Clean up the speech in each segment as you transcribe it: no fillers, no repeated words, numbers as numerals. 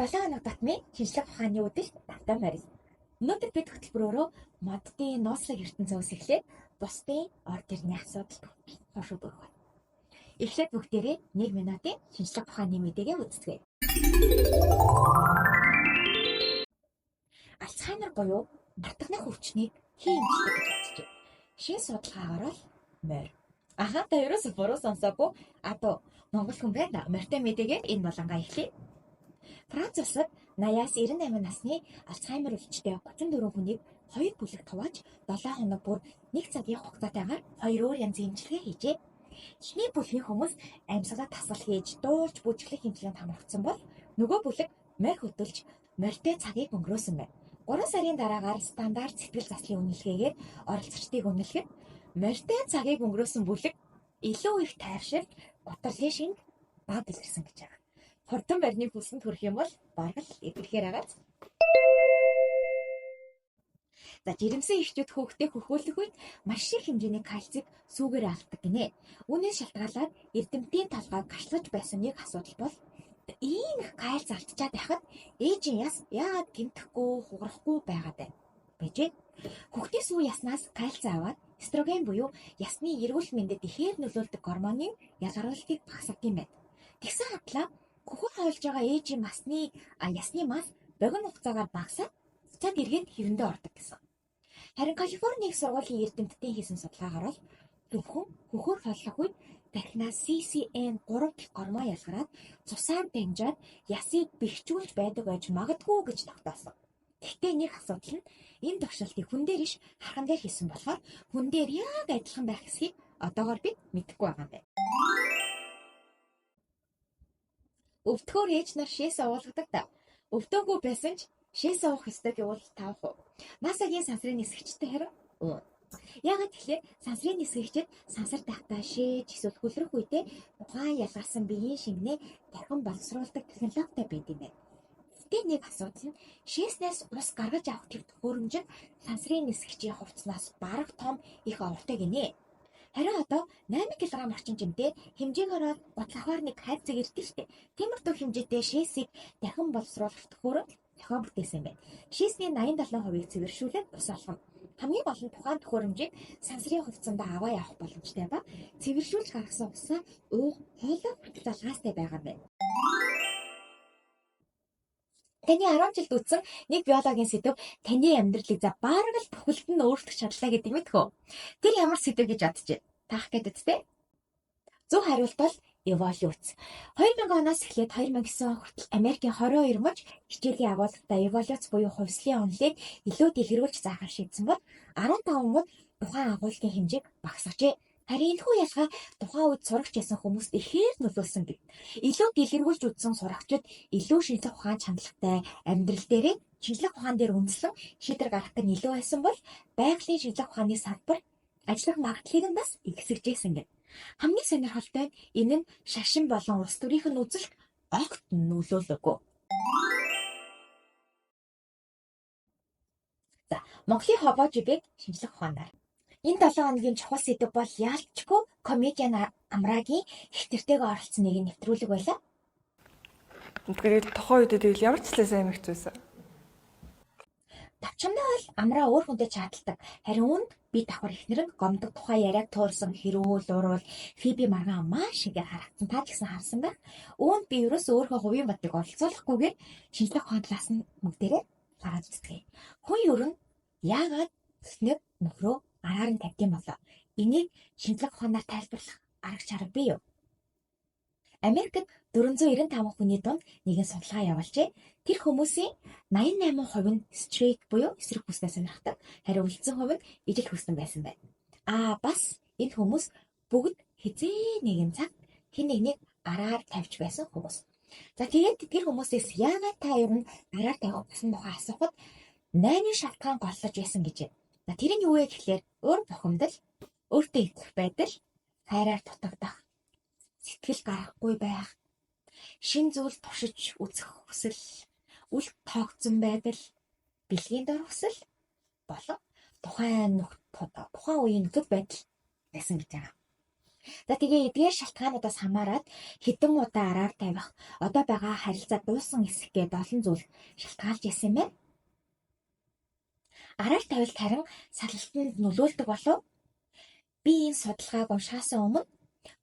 7 хоног татмын шинжлэх ухааны үдэлт тавтай морил. Өнөөдөр бид хөтөлбөрөөрөө моддын нууцлаг ертөнцөөс эхлээд бусдын ор төрний асуудалд хошууд өгөх байна. Эхлээд бүгдээрээ 1 минутын шинжлэх ухааны мэдээгээ үздэгэ. Альцгеймер буюу мартахны хөвчнийг хийн имжлэг гэж бодчих. Шинэ судалгаагаар л морь. Та ерөөсөө буруу сонсоогүй. Одоо Монгол хүн байна. Морьтой мэдээгээд энэ болонгаа эхлэе. Франц улсад 80-аас 98 насны Альцгеймер өвчтэй 34 хүнийг 2 бүлэгт хувааж 7 хоног бүр 1 цагийн хугацаатайгаар 2 өөр янзын имчилгээ хийжээ. Эхний бүлгийн хүмүүс амьсгалаа тасгал хийж, дуулж, бүжиглэх имчилгээнд хамрагдсан бол нөгөө бүлэг морь хөдөлж, морьтой цагийг өнгөрөөсөн байна. 3 сарын дараагаар стандарт сэтгэл заслын үнэлгээгээр оролцогчдыг үнэлэхэд морьтой цагийг өнгөрөөсөн бүлэг илүү их тайвширч, гутралын шинг бага дэлгэрсэн гэж байна. Хурдан морины хүсэнд хүрэх юм бол бараг л эвлэхээр агаад. Жирэмсэн эхчүүд хүүхдээ хөхөөлөх үед маш их хэмжээний кальцийг сүүгээр алддаг гинэ. Үүнээс шалтгаалаад эрдэмтдийн толгойг гашлаж байсан нэг асуудал бол ийм их кальц алдчихад байхад ээжийн яс яагаад гэмтэхгүй, хугарахгүй байгаад байжээ. Хүүхдийн сүү яснаас кальц аваад эстроген буюу ясны эрүүл мэндэд ихээр нөлөөлдөг гормонын ялгаруулалтыг багасгадаг юм байна. Тэгсэн хатлаа хөхөр хойлж байгаа ээжийн ясны мас богино хугацаагаар багасаад цаг эргээд хэвэндээ ордог гэсэн. Харин Калифорни их сургуулийн эрдэмтдийн хийсэн судалгаагаар бол зөвхөн хөхөр хойлох үед тархинаас CCN3 гэх гормон ялгараад цусаар дамжаад ясыг бэхжүүлж байдаг байж магадгүй гэж тогтоосон. Гэхдээ нэг асуудал нь энэ тогшилтыг хүн дээр иш хархан дээр хийсэн болохоор хүн дээр яг адилхан байх эсхийг одоогоор бид мэдэхгүй байгаа юм байна. Өвдөхөөр ээж нар шээс уулгадаг та. Өвдөөгүй байсан ч шээс уух ёстой гэвэл таах уу? НАСА-гийн сансрын нисгэгчтэй харин яагаад тэгэхээр сансрын нисгэгчид сансар тахтаа шээж эсвэл хөлрөх үедээ тухайн ялгарсан биеийн шингэнээ дахин боловсруулдаг технологитой байд юм байна. Гэхдээ нэг асуудал нь шээснээс ус гаргаж авах тэр төхөөрөмж нь сансрын нисгэгчийн хувцснаас бараг том их овртой гинэ. Харин одоо 8 кг орчим жимтэй хэмжээгээр гутлахаар нэг хайцаг ирдэг штеп. Тиймэрхүү хэмжээтэй шээсийг дахин боловсруулах төхөөрөмж зохион бүтээсэн юм байна. Шээсний 87%-ийг цэвэршүүлээд ус олгоно. Хамгийн гол нь тухайн төхөөрөмжийг сансрын хувцсанд аваа явах боломжтой ба цэвэршүүлж гаргасан усаа уух хоолой залгаастай байгаа юм байна. Таны 10 жилд үтсэн нэг биологийн сэдв таны амьдралыг бараг л бүхэлд нь өөрчлөх чадлаа гэдэг мэдхүү. Тэр ямар сэдв гэж бодож байна? Таах гэдэг үстэй. Зөв хариулт бол эволюц. 2000 оноос эхлээд 2009 он хүртэл Америкийн 22 мужи хичээлийн агуулгатай эволюц буюу хувьслын онолыг илүү дэлгэрүүлж заахаар шийдсэн бол 15 мужи тухайн агуулгын хэмжээг багасгажээ. Харин энэхүү ялгаа тухайн үед сурагч байсан хүмүүст ихээр нөлөөлсөн гэв. Илүү дэлгэрүүлж үзсэн сурагчид илүү шинжлэх ухаан чанартай амьдрал дээрээ шинжлэх ухаан дээр үндэслэн шийдвэр гаргахад нь илүү байсан бол байгалийн шинжлэх ухааны салбар ажиллах магадлалыг нь бас ихсгэжсэн гэв. Хамгийн сонирхолтой нь энэ нь шашин болон улс төрийнх нь үзэлд огт нөлөөлөөгүй. Монголын хобожиг шинжлэх ухаанаар энэ 7 хоногийн чухал сэдэв бол яалтчгүй комедиан Амрагийн их тэртэйг оролцсон нэг нэвтрүүлэг байлаа. Тэгэхээр тухайн үед тэгэл ямар ч хэлсэн юм хэвчээсэн. Тавчамдаа бол Амраа өөр хүнтэй чаталдаг. Харин үүнд би давхар ихнэр нь гомдог тухай яриаг туурсан хэрүүл урвал Фиби маргаан маш ихээр харагдсан. Та ч гэсэн харсан байх. Үүнд би ерөөсөө өөрийнхөө хувийн бодлыг оролцуулахгүйгээр шинжлэх ухааны талаас нь бүгдээрээ гаргаж үздэг. Хүн ер нь яагаад эхнэр нөхрөө араар нь тавьдсан болоо? Энийг шинжлэх ухаанаар тайлбарлах арга чарга бий юу? Америкт 495 хүний дунд нэгэн судалгаа явуулжээ. Тэр хүмүүсийн 88% нь straight буюу эсрэг хүснээ сонирхдаг. Харин үлдсэн хувь нь ижил хүснэ байсан байна. Бас энэ хүмүүс бүгд хизээ нэгэн цаг хэн нэгнийг араар тавьж байсан хүмүүс. Тэгээд тэр хүмүүсээс яагаад та ер нь араар тавих гэсэн тухай асуухад 8 шалтгаан голлож байсан гэж байна. Тэр нь юу вэ гэхээр өөр бухимдал, өөртөө итгэх байдал, хайраар дутагдах, сэтгэл гарахгүй байх, шин зүйл туршиж үзэх хүсэл, үл тоогдсон байдал, бэлгийн дор хүсэл болон тухайн үеийн нөхөд байдал байсан гэж байгаа. За тэгээ эдгээр шалтгаануудаас хамаарат хэдэн удаа араар тавих, одоо байгаа харилцаа дуусан эсэх гээд олон зүйл шалтгаалж исэн юм байна. Араар тавилт харин салалтанд нөлөөлдөг болов. Би энэ судалгааг уншаасаа өмнө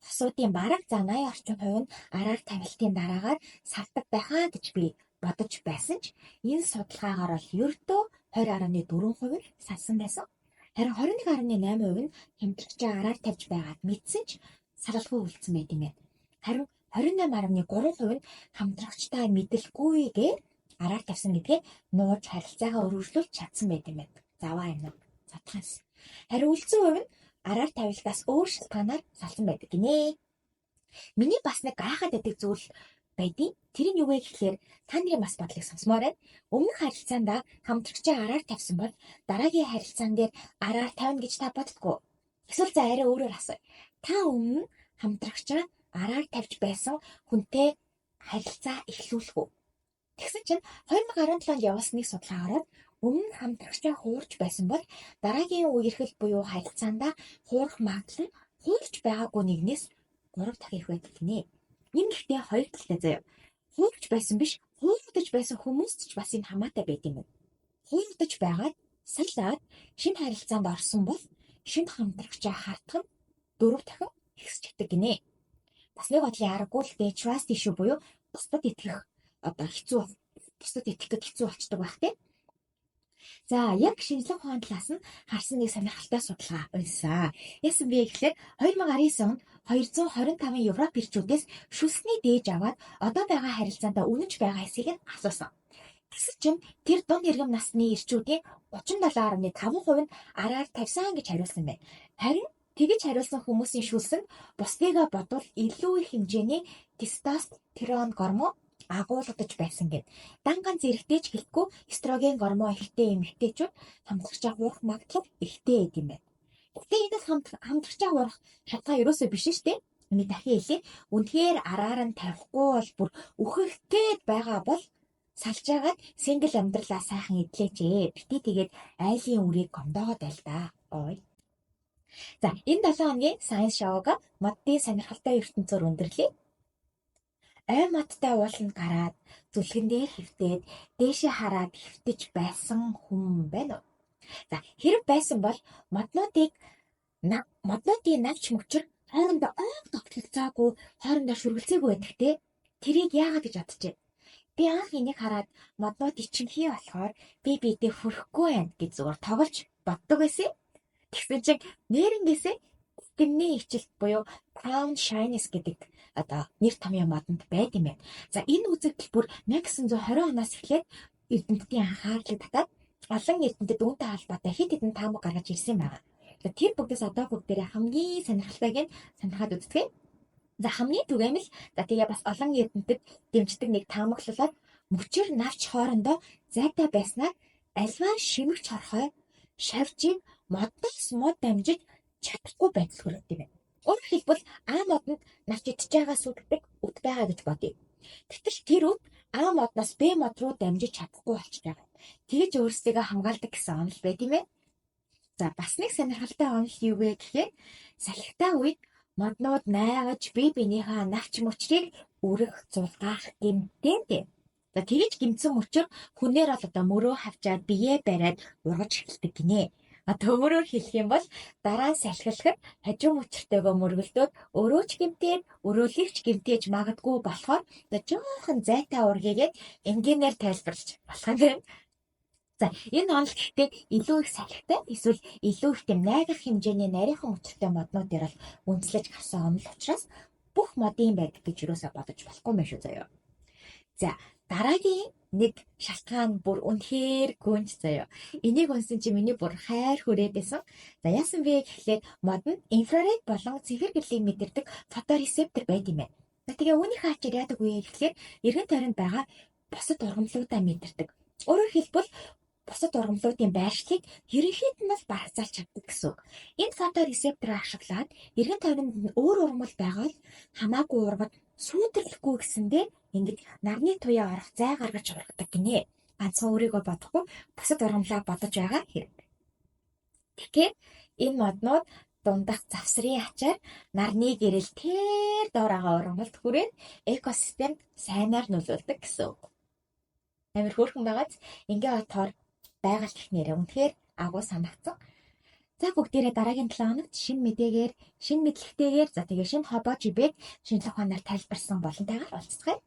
хосуудын бараг 80 орчим хувь нь араар тавилтын дараагаар салдаг байхаа гэж би бодож байсан ч энэ судалгаагаар бол ердөө 20.4% салсан байсан. Харин 21.8% нь хямдрагчаа араар тавьж байгаад мэдсэн ч салалгүй үлдсэн байт юм байна. Харин 28.3% нь хамтрагчтай мэдэлгүйгээр араар тавьсан гэдгээ нууж харилцаагаа өргөжлүүлж чадсан байт юм байна. Заваа юм уу? Задхаас. Харин үлдсэн хувь нь араар тавилтаас өөр шалтгаанаар салсан байдаг гинэ. Миний бас нэг гайхаад байдаг зүйл байдیں۔ Тэр нь юу вэ гэхээр та нарын бас бодлыг сонсомоор байна. Өмнөх харилцаанд хамтрагчаа араар тавьсан бол дараагийн харилцаан дээр араар тавина гэж та боддгоо. Эсвэл за арай өөрөөр асууя. Та өмнө хамтрагчаа араар тавьж байсан хүнтэй харилцаа эхлүүлэх үү? Тэгсэн чинь 2017 онд явуулсан нэг судалгаагаар өмнө хамтрагчаа хуурж байсан бол дараагийн үерхэл буюу харилцаанд хуурах магадлал нь хуурж байгаагүй нэгнээс 3 дахин их байдаг гинэ. Энэ гэхдээ хоёр талтай заяа. Хуурж байсан биш, хуурдаж байсан хүмүүст ч бас энэ хамаатай байд юм байна. Хуурдаж байгаад салаад шинэ харилцаанд орсон бол шинэ хамтрагчаа хартах нь 4 дахин ихсчихдэг гинэ. Бас нэг бодлын аргагүй л дээ trust issue буюу бусдад итгэх одоо хэцүү, бусдад итгэх гэж хэцүү болчдөг байх тийм. За яг шинжлэх ухааны талаас нь харсан нэг сонирхолтой судалгаа уншсан. Яасан бэ гэхээр 2019 онд 225 Европ ирчүүдээс шүлсний дээж аваад одоо байгаа харилцаанд үнэнч байгаа эсэхийг нь асуусан. Тэгсэн чинь тэр дунд иргэм насны ирчүүдийн 37.5% нь араар тавьсан гэж хариулсан байна. Харин тэгж хариулсан хүмүүсийн шүлсэнд бусдыгаа бодвол илүү их хэмжээний тестостерон гормон агуулгадж байсан гэв. Дан ганц эрэгтэй ч гэлэхгүй эстроген гормон ихтэй эмэгтэйчүүд хамтрагчаа хуурах магадлал ихтэй байд юм байна. Гэхдээ энэ хамтрагчаа хуурах шалтгаан ерөөсөө биш шүү дээ. Энийг дахин хэлье. Үнэхээр араар нь тавихгүй бол бүр үхэгтэй байгаа бол салж агаад сингл амьдралаа сайхан эдлээч ээ. Бити тэгээд айлын үрийг гомдоогоод байл да. Ой. За энэ 7 хоногийн Science Show-г моддын сонирхолтой ертөнцөөр өндөрлөе. Ой модтай ууланд гараад зүлгэн дээр хөвтөөд дээшээ хараад хөвтөж байсан хүн байна уу? За хэрэг байсан бол моднуудын навч мөчр хоорондоо ойг тогтолцоогүй хоорондоо шүргэлцээгүй байдаг те. Тэрийг яагаад гэж бодчихэ? Би анх энийг хараад моднууд ичимхий болохоор би бидээ хүрхгүй байна гэж зүгээр тоглож боддог байсан. Тэгсэн чинь нэрнгээсээ тэмний ичилт буюу crown shyness гэдэг одоо нэр томьёо модонд байд юм байна. За энэ үзэгдэл бүр 1920 оноос эхлээд эрдэмтдийн анхаарлыг татаад олон эрдэмтэд үүнтэй холбоотой хэд хэдэн таамаг гаргаж ирсэн байна. Тэр бүгдээс одоо бүгдээрээ хамгийн сонирхолтойг нь сонирхоод үздэг. За хамгийн түгээмэл за тэгээ бас олон эрдэмтэд дэмждэг нэг таамаглалаад мөчөр навч хоорондоо зайтай байснаар альваа шимэгч хорхой шавжийг модоос мод дамжиж чадахгүй байдал хүрээд юм байна. Өөрөөр хэлбэл А модонд навч идж байгаас үүддэг үт байгаа гэж бодъё. Гэтэл тэр үт А модноос Б мод руу дамжиж чадахгүй болчихж байгаа. Тэгж өөрсдийгөө хамгаалдаг гэсэн онол байт юм байна. За бас нэг сонирхолтой онол юу вэ гэхээр салхитай үед моднууд найгаж бие биенийхээ навч мөчрийг үрэх зулгаах гэмтэнтэй. За тэгж гимцэн мөчөр хүнээр бол одоо мөрөө хавчаад биеэ бариад ургаж эхэлдэг гинэ. Төмөрөөр хэлэх юм бол дараа нь салхилахад хажуу мөчөртэйгөө мөргөлдөөд өөрөө ч гэмтээд өрөөлөгч гэмтээж магадгүй болохоор жоохон зайтай ургийгээд энгийнээр тайлбарлаж болох юм байна. За энэ онол гэхдээ илүү их салхитай эсвэл илүү их тийм найгах хэмжээний нарийнхан мөчөртэй моднууд дээр бол үндэслэж гарсан онол учраас бүх модын байдаг гэж юусаа бодож болохгүй юм шүү заяа. За дараагийн нэг шалтгаан бүр үнэхээр гүнж заяа. Энийг унсан чи миний бүр хайр хүрээд байсан. За яасан бэ гэхлээр модонд инфраред болон цифр гэрлийг мэдэрдэг фоторецептор байд юм байна. Тэгээ үүний хаачаар яадаг вэ гэхлээр эргэн тойронд байгаа бусад ургамлуудаа мэдэрдэг. Өөрөөр хэлбэл бусад ургамлуудын байршлыг ерөнхийд нь багцаалж чаддаг гэсэн үг. Энэ фоторецепторыг ашиглаад эргэн тойронд өөр ургамал байгаа л хамаагүй ургад сүйдэрлэхгүй гэсэндээ ингэж нарны туяа орох зай гаргаж ургадаг гинэ. Ганцхан өөрийгөө бодохгүй бусад ургамлаа бодож байгаа хэрэг. Тэгэхээр энэ моднууд дундах завсрын ачаар нарны гэрэл тэр доороо ургамалд хүрээд экосистемд сайнаар нөлөөлдөг гэсэн үг. Амар хөөрхөн байгааз ингээ отоор байгаль технэрээ үнэхээр агуу санагдсан. За бүгдээрээ дараагийн 7 хоногт шинэ мэдээгээр, шинэ мэдлэгтэйгээр за тэгээ шинэ хобоо жибээд шинжлэх ухаанаар тайлбарсан болонтойгоор уулзцгаая.